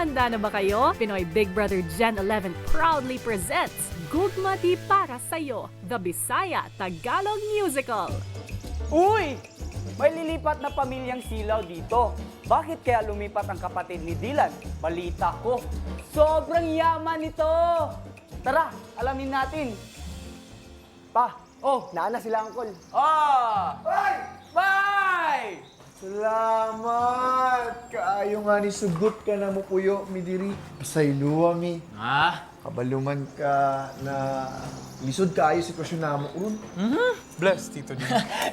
Handa na ba kayo? Pinoy Big Brother Gen 11 proudly presents Gugma Di Para Sa'yo, The Bisaya Tagalog Musical. Uy! May lilipat na pamilyang Silaw dito. Bakit kaya lumipat ang kapatid ni Dylan? Balita ko, sobrang yaman nito! Tara, alamin natin. Pa, naana sila, Uncle. Bye! Bye! Salamat! Kaayo nga ni sugot ka na mo puyo, mi diri. Pasayluwa mi. Kabaluman ka na lisod kaayo sitwasyon na mo ron. Bless, Tito Ding.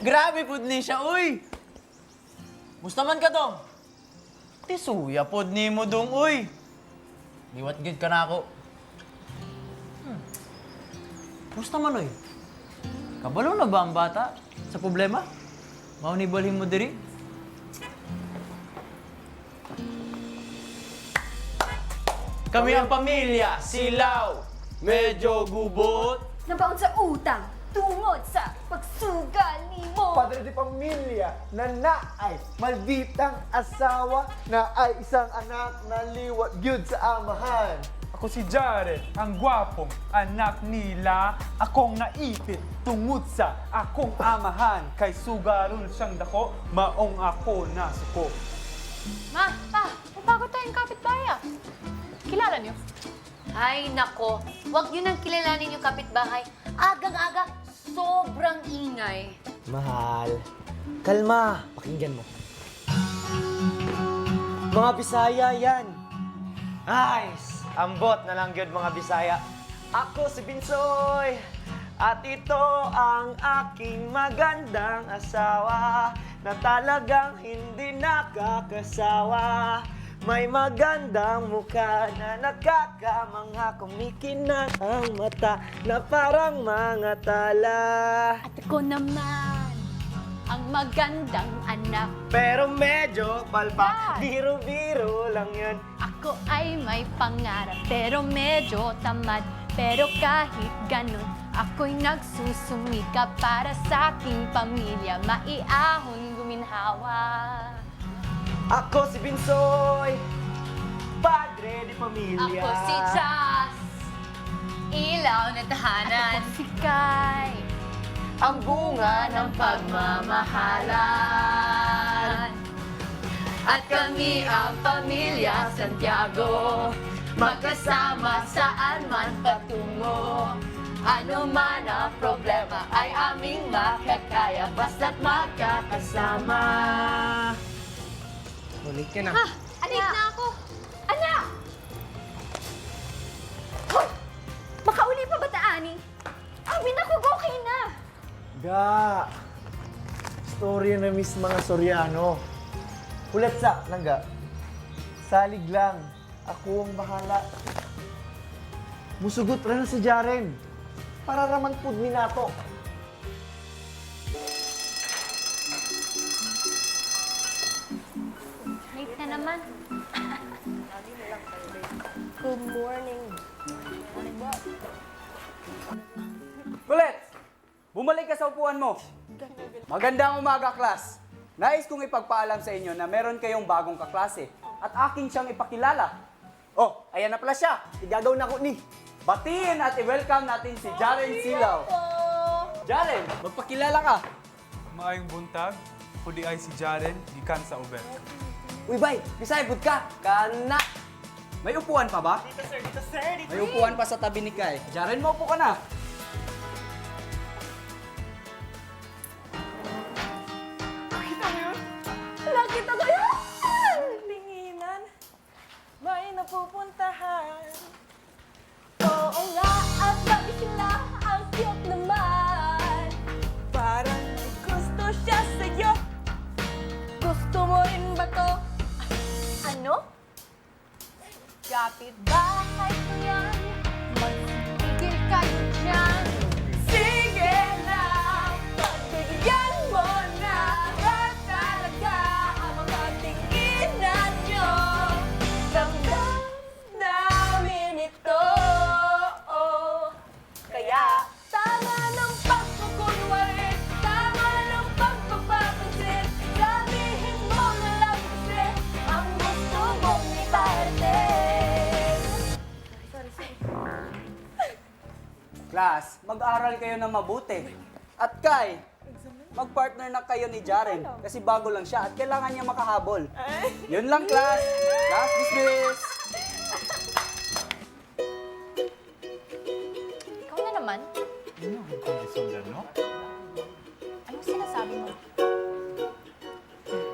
Grabe pod ni siya, uy! Musta man ka dong? Tisuya pod ni mo dong, uy! Liwat gid ka na ako. Musta man, uy? Kabalo na ba ang bata sa problema? Maunibalhin mo diri? Kami ang pamilya, Silaw, medyo gubot. Nabaon sa utang, tungod sa pagsugal ni mo. Padre de pamilya na naay malditang asawa na ay isang anak na liwat gyud sa amahan. Ako si Jared, ang gwapong anak nila. Akong naipit tungod sa akong amahan. Kay sugarol siyang dako, maong ako nasuko. Ma, pa, bago tayong kapitbahay. Kilala niyo? Ay nako, wag niyo nang kilalanin yung kapitbahay. Agang-aga, sobrang ingay. Mahal, kalma, pakinggan mo. Mga Bisaya yan. Nice! Ambot na lang yun mga Bisaya. Ako si Binsoy, at ito ang aking magandang asawa na talagang hindi nakakasawa. May magandang mukha na nakakamangha, kumikinang ang mata na parang mga tala. At ako naman, ang magandang anak. Pero medyo palpak, Yan! biro-biro lang yun. Ako ay may pangarap, pero medyo tamad. Pero kahit ganun, ako'y nagsusumikap para sa aking pamilya. Maiahon guminhawa. Ako si Binsoy, padre di pamilya. Ako si Jazz, ilaw na tahanan. Ako si Kai, Ang bunga ng pagmamahalan. At kami ang pamilya Santiago, magkasama saan man patungo. Ano man ang problema ay aming makakaya, basta't magkakasama. Ulit ka na. Anik na ako! anak! Hoy! Makauli pa ba taani? Abi na ko, okay na! Ga, storya na miss mga Soriano. Ulat sa, langga. Salig lang. Ako ang bahala. Musugot rin si Jaren. Para raman pud mi nato. Late na naman. Good morning. Kulit! Bumalik ka sa upuan mo. Magandang umaga, class. Nais kong ipagpaalam sa inyo na meron kayong bagong kaklase at aking siyang ipakilala. Oh, ayan na pala siya. Igagaw na ko ni. Batiin at i-welcome natin si Jaren Silaw. Jaren, magpakilala ka. Maayong buntag, kudi ay si Jaren, gikan sa Uber. Uy, bay, bisay bud ka. Kana. May upuan pa ba? Dito, sir. May upuan pa sa tabi ni Kai. Jaren, maupo ka na. Lagi na kayo! Linginan, may napupuntahan. Oo nga, at bakit sila ang cute naman? Parang may gusto siya sa'yo. Gusto mo rin ba to? Ano? Kapit bahay ko yan, magsigil kayo dyan. Sige na, pagbigyan mo na. At talaga ang mga tinginan nyo. Damdam namin ito. Kaya tama ng pagkukunwari, tama ng pagpapapansin. Sabihin mo na lang kasi ang gusto mong iparating. Class, mag-aral kayo na mabuti. At Kai, mag-partner na kayo ni Jaren kasi bago lang siya at kailangan niya makahabol. Yun lang, class. Class dismiss. Ikaw na naman. Anong sinasabi mo?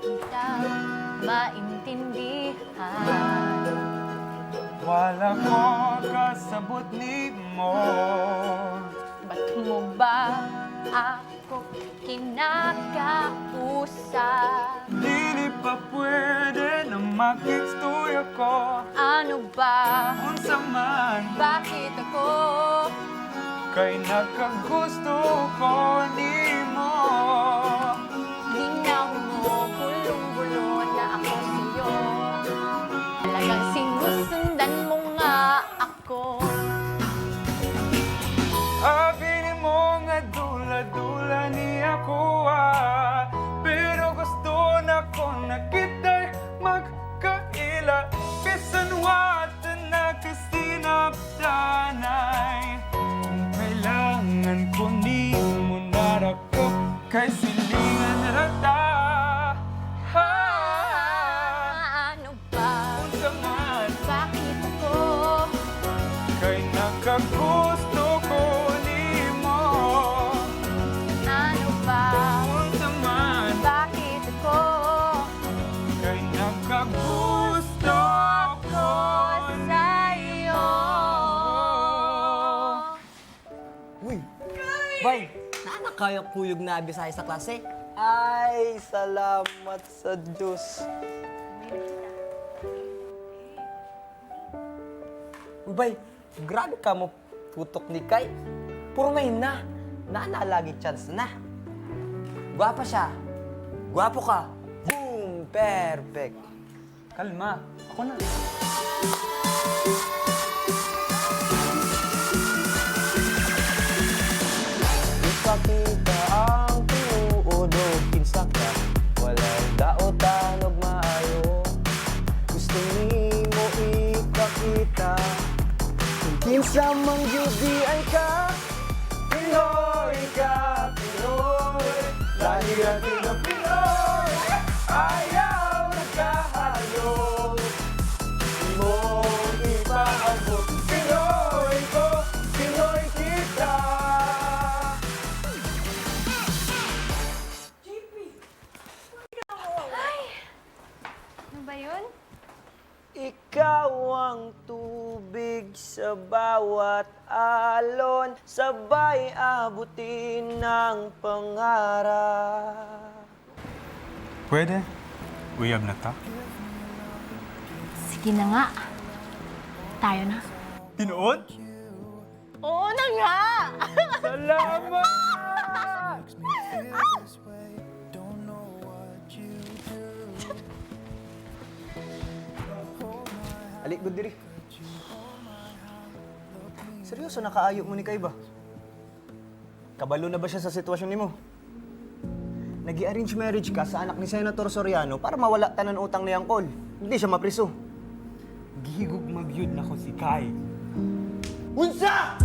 Kita maintindihan. Wala ko kasabot ni mo. Ba't mo ba ako kinakausap? Dili pa pwede na makikstuya ko. Ano ba? Unsa man, Bakit ako? kay nakagusto ko ni mo. Linaw mo, bulong-bulong na ako sa'yo. Talagang sinusundan mo nga ako. Abini mo nga dula-dula ni ako pero gusto na ko na kita'y magkaila. Bisan wata na kasinaptanay. Kailangan ko ni mo narako kay silingan rata. Ano ba? Unsa man, Bakit ako? kay nakagusto ko ni mo. Ano ba? Unsa man, Bakit ako? kay nakagusto ko Sa'yo. Uy! Bay! Naana kaya kuyog na Bisaya sa klase? Ay, salamat sa Diyos. Uy, Bay! Grabe ka mo putok ni Kai. Puro may na. Naana lagi chance na. Gwapa siya. Gwapo ka. Boom! Perfect. Kalma, ako na. Ipakita ang tinuod o kinsa ka. Walay daotan og maayo. Gusto nimo ipakita kung kinsa man gyudi ay ka. Pinoy ka, Pinoy. Dahil ating na Pinoy. Ayaw nagkahalo. Di mo ipaabot. Pinoy ko, Pinoy kita. Ano ba yun? Ikaw ang tubig sa bawat alon, sabay abutin ng pangarap. Pwede? Uyab na ta? Sige na nga. Tayo na. Tinuod? Oo na nga! Salamat! Alik, good diri. Seryoso, nakaayo mo ni Kai ba? Kabalo na ba siya sa sitwasyon nimo? Nag-i-arrange marriage ka sa anak ni Senator Soriano para mawala tanan utang ni Angkol. Hindi siya mapriso. Gihigog magyud na ko si Kai. Unsa?